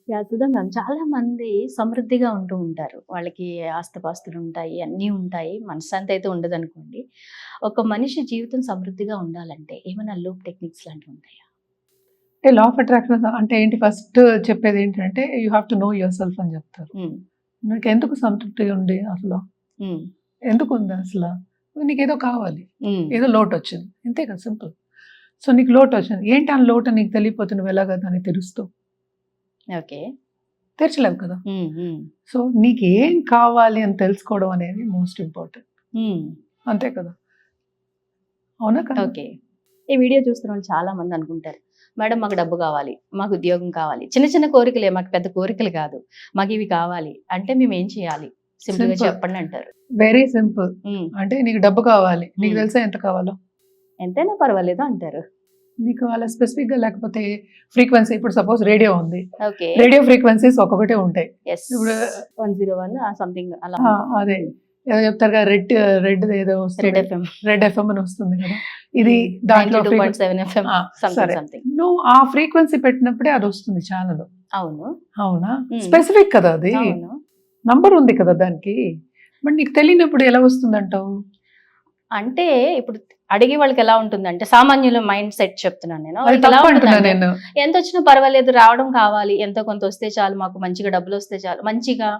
Yeah! Sudha ma'am, చాలా మంది సమృద్ధిగా ఉంటూ ఉంటారు. వాళ్ళకి ఆస్తిపాస్తులుంటాయి, అన్నీ ఉంటాయి. మనశ్శాంతి అయితే ఉండదనుకోండి. ఒక మనిషి జీవితం సమృద్ధిగా ఉండాలంటే ఏమైనా లూప్ టెక్నిక్స్ లాంటివుంటాయా? అంటే లా ఆఫ్ అట్రాక్షన్ అంటే ఏంటి ఫస్ట్ చెప్పేది ఏంటంటే you have to know your self అని చెప్తారు. హ్మ్. నీకెందుకు సంతృప్తి ఉంది అసలు? హ్మ్. ఎందుకుంది అసల? నీకేదో కావాలి. హ్మ్. ఏదో లోటొచ్చింది. అంతే కదా సింపుల్. సో, నీకు లోటొచ్చింది. ఏంటి ఆ లోటు నీకు తెలియకపోతే నువ్వెలాగా దాన్ని తెరుస్తావు? ఓకే. తెరచలేవు కదా! హ్మ్. హ్మ్. సో, నీకేం కావాలి అని తెలుసుకోవడం అనేది మోస్ట్ ఇంపార్టెంట్. హ్మ్. అంతే కదా! అవునా కదా? ఓకే. ఈ వీడియో చూస్తున్న వాళ్ళు చాలా మంది అనుకుంటారు, మేడం మాకు డబ్బు కావాలి, మాకు ఉద్యోగం కావాలి. చిన్న చిన్న కోరికలే, మాకు పెద్ద కోరికలు కాదు. మాకివి కావాలి. అంటే మేమేం చేయాలి? సింపుల్‌గా సింపుల్. చెప్పండి అంటారు. Very simple. హ్మ్. అంటే నీకు డబ్బు కావాలి. నీకు హ్మ్. తెలుసా ఎంత కావాలో? ఎంతైనా పర్వాలేదు అంటారు. నీకు అలా స్పెసిఫిక్‌గా లేకపోతే ఫ్రీక్వెన్సీ ఇప్పుడు సపోజ్ రేడియో ఉంది. ఓకే. రేడియో ఫ్రీక్వెన్సీస్ ఒక్కొక్కటే ఉంటాయి. యెస్. ఇప్పుడు 101 సంథింగ్ అలా ఆ! ఉంటుంది. అదే. ఏదో చెప్తారుగా రెడ్‌ది ఏదో రెడ్ వస్తుంది. ఎఫ్ఎం. రెడ్ ఎఫ్ఎం అని వస్తుంది కదా! ఇది దాంట్లో 92.7 ఎఫ్ఎం ఆ! సరే. సంథింగ్. నువ్వు ఆ ఫ్రీక్వెన్సీ పెట్టినప్పుడే అదొస్తుంది ఛానెల్. అవును. అవునా? హ్మ్. స్పెసిఫిక్ కదా అది. అవును. నంబర్ ఉంది కదా దానికి. మరి నీకు తెలియనప్పుడు ఎలా వస్తుందంటావు? అంటే ఇప్పుడు అడిగే వాళ్ళకి ఎలా ఉంటుందంటే, సామాన్యుల మైండ్ సెట్ చెప్తున్నాను నేను. అది వాళ్ళకి ఎలా తప్పు అంటున్నా ఉంటుందంటే, నేను. ఎంతొచ్చినా పర్వాలేదు, రావడం కావాలి, ఎంతో కొంత వస్తే చాలు, మాకు మంచిగా డబ్బులొస్తే చాలు, మంచిగా,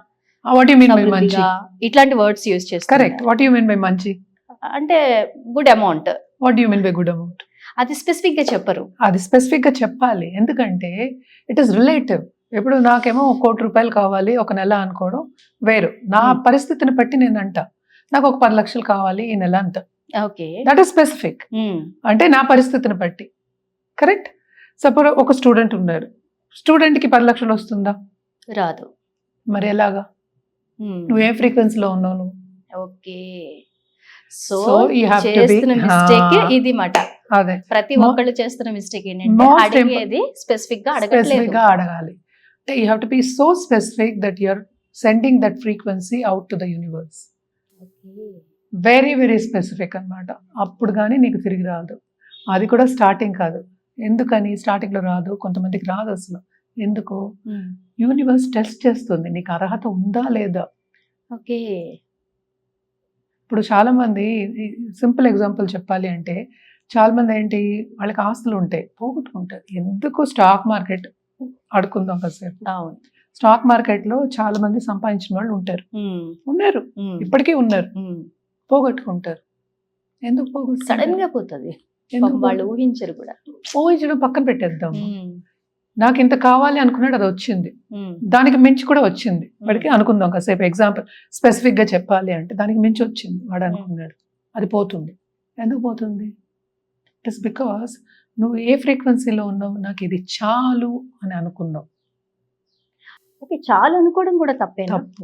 వాట్ యూ మీన్ బై మంచి? సమృద్ధిగా ఇట్లాంటి వర్డ్స్ యూజ్ కరెక్ట్. చేస్తుంటారు. వాట్ యూ మీన్ బై మంచి? అంటే good amount. What you mean by good amount? అది స్పెసిఫిక్‌గా చెప్పరు. అది స్పెసిఫిక్‌గా చెప్పాలి. ఎందుకంటే ఇట్ ఈస్ రిలేటివ్. ఇప్పుడు నాకేమో రూ. 1,00,00,000 కావాలి ఒక నెల అనుకోవడం వేరు. నా పరిస్థితిని బట్టి నేనంటా. నాకు ఒక 10,00,000 కావాలి ఈ నెల అంట. ఓకే. That is specific. హ్మ్. అంటే నా పరిస్థితిని బట్టి. కరెక్ట్? సపోజ్ ఒక స్టూడెంట్ ఉన్నారు. స్టూడెంట్‌కి 10,00,000 వస్తుందా? రాదు. మరి ఎలాగా? హ్మ్. నువ్వు ఏ ఫ్రీక్వెన్సీలో ఉన్నావు నువ్వు? Okay. So, so you have to B చేస్తున్న మిస్టేక్ ఇది మాట. అదే. ప్రతి ఒక్కళ్ళు చేస్తున్న మిస్టేక్ ఏంటంటే, మోస్ట్ అడిగేది స్పెసిఫిక్‌గా అడగట్లేదు. స్పెసిఫిక్‌గా అడగాలి. అంటే you have to be so specific that you are sending that frequency out to the universe. Okay. Very very specific అన్నమాట. అప్పుడు గాని నీకు తిరిగి రాదు. అది కూడా స్టార్టింగ్ కాదు. ఎందుకని స్టార్టింగ్‌లో రాదు? కొంతమందికి రాదు అసలు. ఎందుకు? హ్మ్. యూనివర్స్ టెస్ట్ చేస్తుంది. నీకు అర్హత ఉందా లేదా? ఓకే. ఇప్పుడు చాలామంది సింపుల్ ఎగ్జాంపుల్ చెప్పాలి అంటే చాలామంది ఏంటి వాళ్ళకి ఆస్తులు ఉంటాయి పోగొట్టుకుంటారు. ఎందుకు స్టాక్ మార్కెట్ ఆడుకుందాం కాసేపు. అవును. స్టాక్ మార్కెట్‌లో చాలా మంది సంపాదించిన వాళ్ళు ఉంటారు. హ్మ్. ఉన్నారు. హ్మ్. ఇప్పటికీ ఉన్నారు. హ్మ్. పోగొట్టుకుంటారు. ఎందుకు పోగొట్టుకుంటారు? సడెన్‌గా పోతది. ఎందుకు పాపం వాళ్ళు ఊహించరు కూడా. ఊహించడం పక్కన పెట్టేద్దాము. హ్మ్. నాకు ఇంత కావాలి అనుకున్నాడు అది వచ్చింది. హ్మ్. దానికి మించి కూడా వచ్చింది. వాడికి అనుకుందాం కాసేపు ఎగ్జాంపుల్ స్పెసిఫిక్‌గా చెప్పాలి అంటే దానికి మించి వచ్చింది. వాడు అనుకున్నాడు. అది పోతుంది. ఎందుకు పోతుంది? ఇట్ ఇస్ బికాస్ నువ్వు ఏ ఫ్రీక్వెన్సీలో ఉన్నావు నాకు ఇది చాలు అని అనుకున్నావు. ఓకే. చాలు అనుకోవడం కూడా తప్పేనా? తప్పు.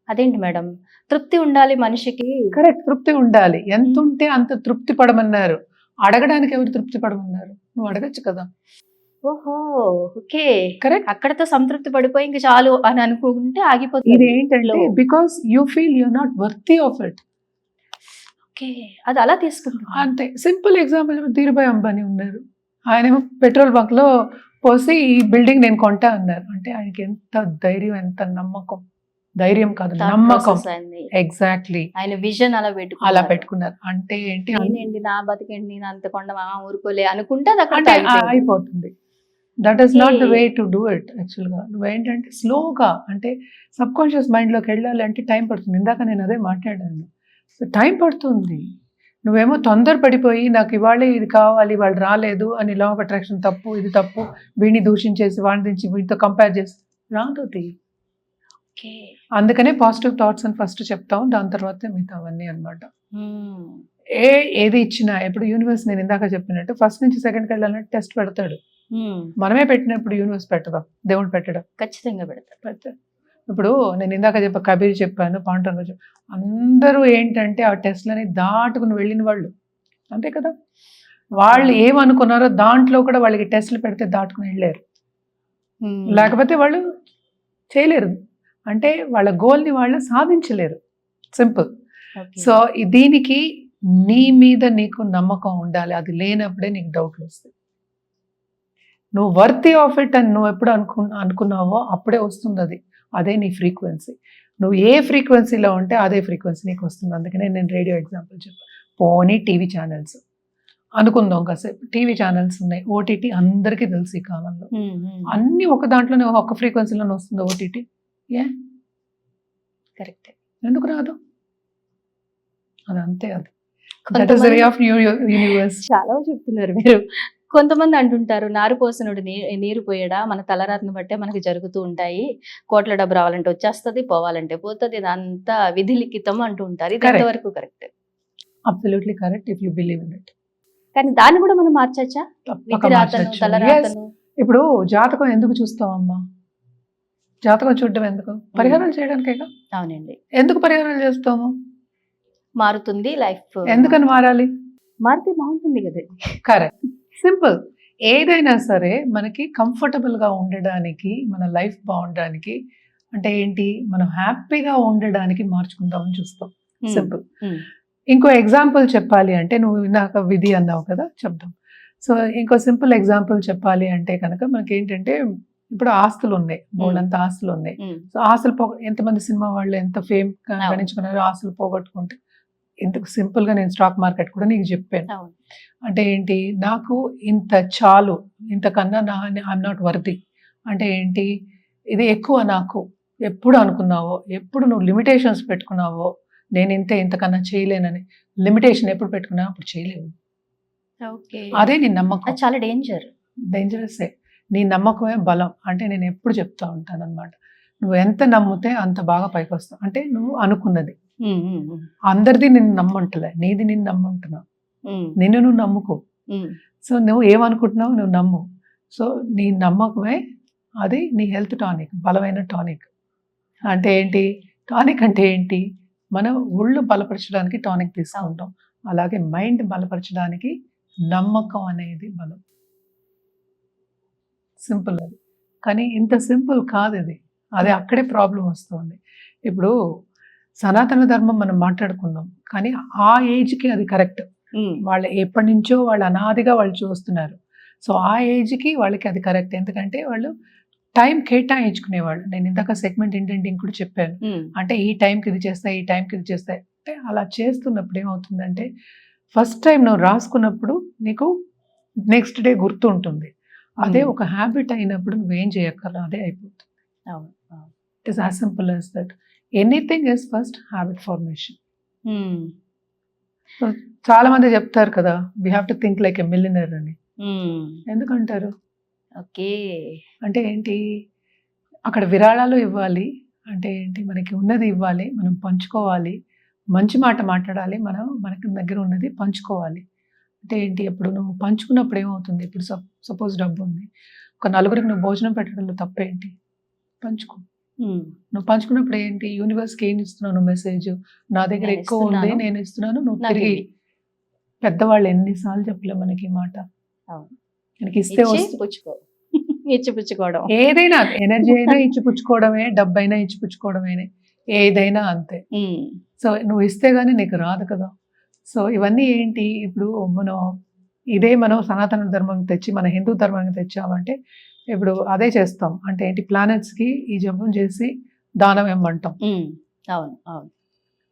అదేంటి మేడం? తృప్తి ఉండాలి మనిషికి. కరెక్ట్. తృప్తి ఉండాలి. ఎంత ఉంటే అంత తృప్తి పడమన్నారు. అడగడానికి ఎవరు తృప్తి పడమన్నారు? నువ్వు అడగొచ్చు కదా! ఓహో! ఓకే. కరెక్ట్. అక్కడితో సంతృప్తి పడిపోయి ఇంక చాలు అని అనుకుంటే ఆగిపోతది. ఇది ఏంటంటే flow. Because you feel you are not worthy of it. Okay. అది అలా తీసుకుంటున్నా. అంతే. సింపుల్ ఎగ్జాంపుల్ ధీరుభాయ్ అంబానీ ఉన్నారు. ఆయనేమో పెట్రోల్ బంక్‌లో పోసి ఈ బిల్డింగ్ నేను కొంటా అన్నారు. అంటే ఆయనకి ఎంత ధైర్యం, ఎంత నమ్మకం. ధైర్యం కాదు థాట్ నమ్మకం. ప్రాసెస్ అయింది. ఎగ్జాక్ట్‌లీ. ఆయన విజన్ అలా అలా పెట్టుకున్నారు. పెట్టుకున్నారు. అంటే ఏంటి నేనేంటి నా బతికేంటి నేను అంత కొండ ఊరుకోలే అనుకుంటే అది అక్కడితో అంటే ఆగిపోయేది. అయిపోతుంది. That is not the okay. Way to do it యాక్చువల్‌గా. నువ్వేంటంటే స్లోగా అంటే సబ్‌కాన్షియస్ మైండ్‌లోకి వెళ్ళాలి అంటే టైం పడుతుంది. ఇందాక నేను అదే మాట్లాడాను. సో టైం పడుతుంది. నువ్వేమో తొందర పడిపోయి నాకు ఇవాళే ఇది కావాలి వాళ్ళు రాలేదు అని లా ఆఫ్ అట్రాక్షన్ తప్పు ఇది తప్పు వీడిని దూషించేసి వాడిని దించి వీటితో కంపేర్ చేసి రాదది. ఓకే. అందుకనే పాజిటివ్ థాట్స్ అని ఫస్ట్ చెప్తాం. దాని తర్వాత మిగతావన్నీ అన్నమాట. హ్మ్. ఏది ఇచ్చినా ఇప్పుడు యూనివర్స్ నేను ఇందాక చెప్పినట్టు ఫస్ట్ నుంచి సెకండ్‌కి వెళ్ళాలంటే టెస్ట్ పెడతాడు. హ్మ్. మనమే పెట్టినప్పుడు యూనివర్స్ పెట్టదా? దేవుడు పెట్టడా? ఖచ్చితంగా పెడతారు. పెడతాడు. ఇప్పుడు నేను ఇందాక కబీర్ చెప్పాను, పాండురంగ అందరూ ఏంటంటే ఆ టెస్ట్‌లని దాటుకుని వెళ్ళిన వాళ్ళు. అంతే కదా! వాళ్ళు ఏమనుకున్నారో దాంట్లో కూడా వాళ్ళకి టెస్ట్‌లు పెడితే దాటుకుని వెళ్ళారు. హ్మ్. లేకపోతే వాళ్ళు చేయలేరు. అంటే వాళ్ళ గోల్‌ని వాళ్ళు సాధించలేరు. సింపుల్. ఓకే. సో దీనికి నీ మీద నీకు నమ్మకం ఉండాలి. అది లేనప్పుడే నీకు డౌట్‌లొస్తాయి. నువ్వు వర్తీ ఆఫ్ ఇట్ అని నువ్వు ఎప్పుడు అనుకున్నావో అప్పుడే వస్తుంది అది. అదే నీ ఫ్రీక్వెన్సీ. నువ్వు ఏ ఫ్రీక్వెన్సీలో ఉంటే అదే ఫ్రీక్వెన్సీ నీకు వస్తుంది. అందుకనే నేను రేడియో ఎగ్జాంపుల్ చెప్పాను. పోనీ టీవీ ఛానల్స్ అనుకుందాం కాసేపు. టీవీ ఛానల్స్ ఉన్నాయి, ఓటీటీ అందరికీ తెలుసు ఈ కాలంలో. అన్ని ఒక దాంట్లోనే ఒక ఫ్రీక్వెన్సీలోనే వస్తుంది ఓటీటీ. ఏ కరెక్ట్. ఎందుకు రాదు? అది అంతే. అది that is the way of universe. చాలా చెప్తున్నారు మీరు. కొంతమంది అంటుంటారు, నారు పోసనుడు నీరు పోయడా, మన తలరాతను బట్టే మనకి జరుగుతూ ఉంటాయి, కోట్ల డబ్బు రావాలంటే వచ్చేస్తుంది, పోవాలంటే పోతుంది, ఇదంతా విధి లిఖితం అంటూ ఉంటారు. ఇది Correct. ఎంతవరకు correct? Absolutely correct if you believe in it. కానీ దాన్ని కూడా మనం మార్చచ్చా? విధి రాతను, తలరాతను. ఇప్పుడు జాతకం ఎందుకు చూస్తావమ్మా? జాతకం చూడడం ఎందుకు? పరిహారాలు చేయడానికేగా. అవునండి. ఎందుకు పరిహారాలు చేస్తాము? మారుతుంది లైఫ్. ఎందుకని మారాలి? మారితే బాగుంటుంది కదా. Correct, simple. ఏదైనా సరే మనకి కంఫర్టబుల్ గా ఉండడానికి, మన లైఫ్ బాగుండడానికి, అంటే ఏంటి, మనం హ్యాపీగా ఉండడానికి మార్చుకుందామని చూస్తాం. సింపుల్. ఇంకో ఎగ్జాంపుల్ చెప్పాలి అంటే, నువ్వు ఇందాక విధి అన్నావు కదా, చెప్దాం. సో ఇంకో సింపుల్ ఎగ్జాంపుల్ చెప్పాలి అంటే కనుక మనకి ఏంటంటే, ఇప్పుడు ఆస్తులు ఉన్నాయి, బోల్డంత ఆస్తులు ఉన్నాయి. సో ఆస్తులు ఎంతమంది సినిమా వాళ్ళు ఎంత ఫేమ్ గణించుకున్నారు, ఆస్తులు పోగొట్టుకుంటే. ఇంతకు సింపుల్ గా నేను స్టాక్ మార్కెట్ కూడా నీకు చెప్పాను. అంటే ఏంటి, నాకు ఇంత చాలు, ఇంతకన్నా ఐఎమ్ నాట్ వర్ది. అంటే ఏంటి, ఇది ఎక్కువ నాకు ఎప్పుడు అనుకున్నావో, ఎప్పుడు నువ్వు లిమిటేషన్స్ పెట్టుకున్నావో, నేను ఇంతకన్నా చేయలేనని లిమిటేషన్ ఎప్పుడు పెట్టుకున్నావు అప్పుడు చేయలేవు. అదే నీ నమ్మకం. చాలా డేంజరస్. నీ నమ్మకమే బలం. అంటే నేను ఎప్పుడు చెప్తా ఉంటాను అనమాట, నువ్వు ఎంత నమ్మితే అంత బాగా పైకి వస్తావు. అంటే నువ్వు అనుకున్నది, అందరిది నిన్ను నమ్మంటలే, నీది నిన్ను నమ్మంటున్నావు. నిన్ను నువ్వు నమ్ముకో. సో నువ్వు ఏమనుకుంటున్నావు నువ్వు నమ్ము. సో నీ నమ్మకమే అది నీ హెల్త్ టానిక్, బలమైన టానిక్. అంటే ఏంటి, టానిక్ అంటే ఏంటి, మనం ఒళ్ళు బలపరచడానికి టానిక్ తీసుకుంటాం, అలాగే మైండ్ బలపరచడానికి నమ్మకం అనేది బలం. సింపుల్ అది. కానీ ఇంత సింపుల్ కాదు ఇది. అదే అక్కడే ప్రాబ్లం వస్తుంది. ఇప్పుడు సనాతన ధర్మం మనం మాట్లాడుకున్నాం, కానీ ఆ ఏజ్కి అది కరెక్ట్. వాళ్ళు ఎప్పటి నుంచో వాళ్ళు అనాదిగా వాళ్ళు చూస్తున్నారు. సో ఆ ఏజ్కి వాళ్ళకి అది కరెక్ట్. ఎందుకంటే వాళ్ళు టైం కేటాయించుకునేవాళ్ళు. నేను ఇందాక సెగ్మెంట్ ఇంటెంటింగ్ కూడా చెప్పాను. అంటే ఈ టైంకి ఇది చేస్తాయి, ఈ టైంకి ఇది చేస్తాయి. అంటే అలా చేస్తున్నప్పుడు ఏమవుతుందంటే, ఫస్ట్ టైం నువ్వు రాసుకున్నప్పుడు నీకు నెక్స్ట్ డే గుర్తు ఉంటుంది. అదే ఒక హ్యాబిట్ అయినప్పుడు నువ్వేం చేయక్కర్లా, అదే అయిపోతుంది. It is as simple as that. Anything is first habit formation. చాలా మంది చెప్తారు కదా, we have to think like a millionaire అని. ఎందుకంటారు? ఓకే. అంటే ఏంటి, అక్కడ విరాళాలు ఇవ్వాలి. అంటే ఏంటి, మనకి ఉన్నది ఇవ్వాలి, మనం పంచుకోవాలి, మంచి మాట మాట్లాడాలి, మనకి దగ్గర ఉన్నది పంచుకోవాలి. అంటే ఏంటి, ఇప్పుడు నువ్వు పంచుకున్నప్పుడు ఏమవుతుంది, ఇప్పుడు సపోజ్ డబ్బు ఉంది, ఒక నలుగురికి నువ్వు భోజనం పెట్టడంలో తప్పేంటి, పంచుకో. నువ్వు పంచుకున్నప్పుడు ఏంటి, యూనివర్స్కి ఏం ఇస్తున్నావు నువ్వు మెసేజ్, నా దగ్గర ఎక్కువ ఉంది నేను ఇస్తున్నాను, నువ్వు తిరిగి. పెద్దవాళ్ళు ఎన్నిసార్లు చెప్పలే మనకి ఈ మాట, మనకి ఇస్తే ఇచ్చిపుచ్చుకోవడం. ఏదైనా ఎనర్జీ అయినా ఇచ్చిపుచ్చుకోవడమే, డబ్బు అయినా ఇచ్చిపుచ్చుకోవడమే, ఏదైనా అంతే. సో నువ్వు ఇస్తే గానీ నీకు రాదు కదా. సో ఇవన్నీ ఏంటి, ఇప్పుడు మనం సనాతన ధర్మం తెచ్చి మన హిందూ ధర్మానికి తెచ్చామంటే ఇప్పుడు అదే చేస్తాం. అంటే ఏంటి, ప్లానెట్స్ కి ఈ జపం చేసి దానం ఇవ్వమంటాం,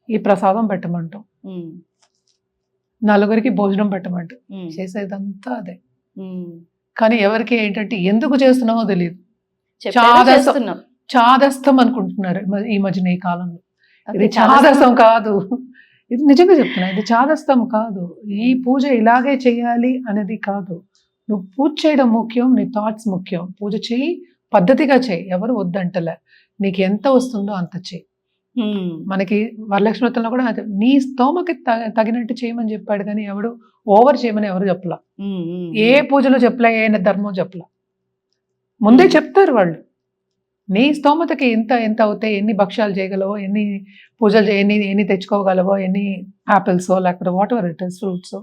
ఈ ప్రసాదం పెట్టమంటాం, నలుగురికి భోజనం పెట్టమంటాం, చేసేదంతా అదే. కానీ ఎవరికి ఏంటంటే ఎందుకు చేస్తున్నామో తెలియదు, చాదస్తం అనుకుంటున్నారు ఈ మధ్యన ఈ కాలంలో. ఇది చాదస్తం కాదు, ఇది నిజంగా చెప్తున్నా, ఇది చాదస్తం కాదు. ఈ పూజ ఇలాగే చేయాలి అనేది కాదు. నువ్వు పూజ చేయడం ముఖ్యం, నీ థాట్స్ ముఖ్యం. పూజ చేయి, పద్ధతిగా చేయి, ఎవరు వద్దంటలే, నీకు ఎంత వస్తుందో అంత చేయి. మనకి వరలక్ష్మి వ్రతంలో కూడా నీ స్తోమకి తగినట్టు చేయమని చెప్పాడు, కానీ ఎవడు ఓవర్ చేయమని ఎవరు చెప్పలా. ఏ పూజలో చెప్పలే, ఏ ధర్మం చెప్పలా. ముందే చెప్తారు వాళ్ళు, నీ స్తోమతకి ఎంత అవుతాయి, ఎన్ని భక్ష్యాలు చేయగలవో, ఎన్ని పూజలు ఎన్ని తెచ్చుకోగలవో, ఎన్ని యాపిల్సో లేకపోతే what ever it is, fruits,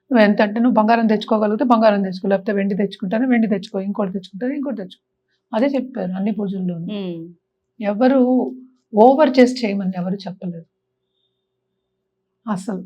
నువ్వు ఎంత అంటే నువ్వు బంగారం తెచ్చుకోగలిగితే బంగారం తెచ్చుకో, లేకపోతే వెండి తెచ్చుకుంటాను వెండి తెచ్చుకో, ఇంకోటి తెచ్చుకో. అదే చెప్పారు అన్ని పూజల్లో. ఎవరు ఓవర్ చేసి చేయమని ఎవరు చెప్పలేదు అసలు.